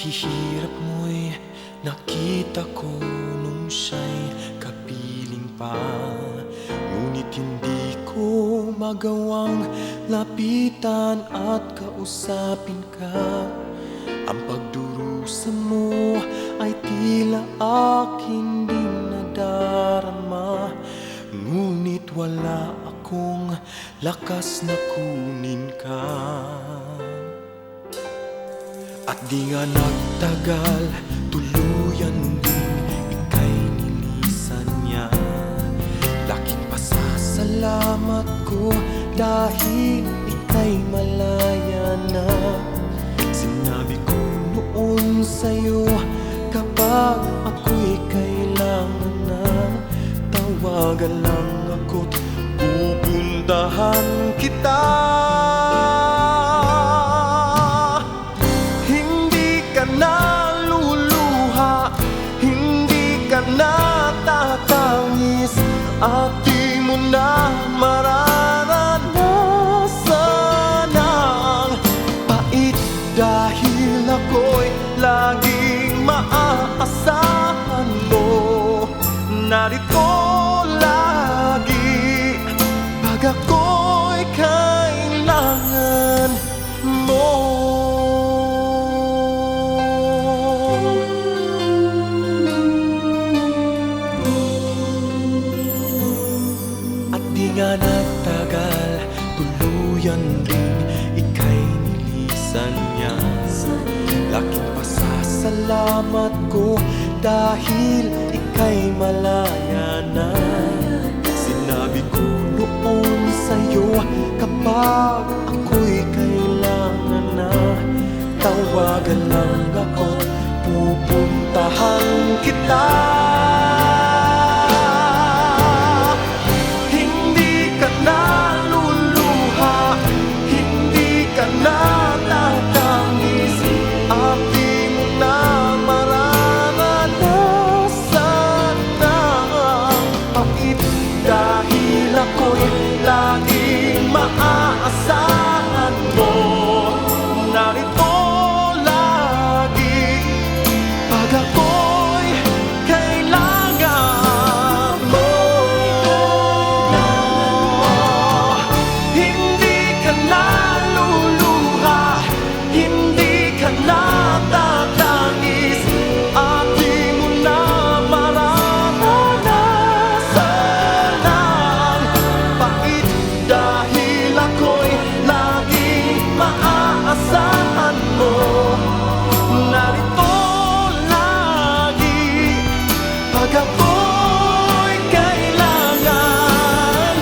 paghihirap mo'y nakita ko nung siya'y kapiling pa. Ngunit hindi ko magawang lapitan at kausapin ka. Ang pagdurusa mo ay tila aking di nadarama. Ngunit wala akong lakas na kunin ka. At di nga nagtagal, tuluyan din ika'y nilisan niya. Laking pasasalamat ko dahil ika'y malaya na. Sinabi ko noon sa'yo, kapag ako'y kailangan na, tawagan lang ako't pupuntahan kita. Naluluha, hindi ka natatangis, at di mo na mararanasan ang pait, dahil ako'y laging maaasahan mo. Narito lagi pag ako'y kailangan mo. Di nga nagtagal, tuluyan din ika'y nilisan niya. Laking pasasalamat ko dahil ika'y malaya na. Sinabi ko noon sa'yo, kapag ako'y kailangan na, tawagan lang ako't pupuntahan kita. Laging maaasahan mo. Narito lagi pag ako'y kailangan mo. Hindi ka naluluha, hindi ka natatangis, at di mo na mararanasan ang pait, dahil ako'y laging maaasahan mo. Narito lagi pag ako'y kailangan.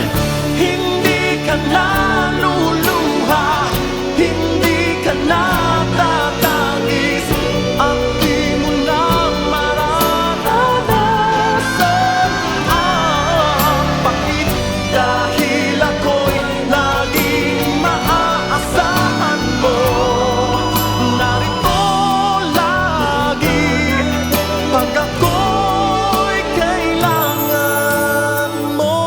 Hindi ka naluluha, hindi ka natatangis, at di mo na mararanasan ang pait, dahil ako'y laging maaasahan mo. Narito lagi pag ako'y kailangan mo.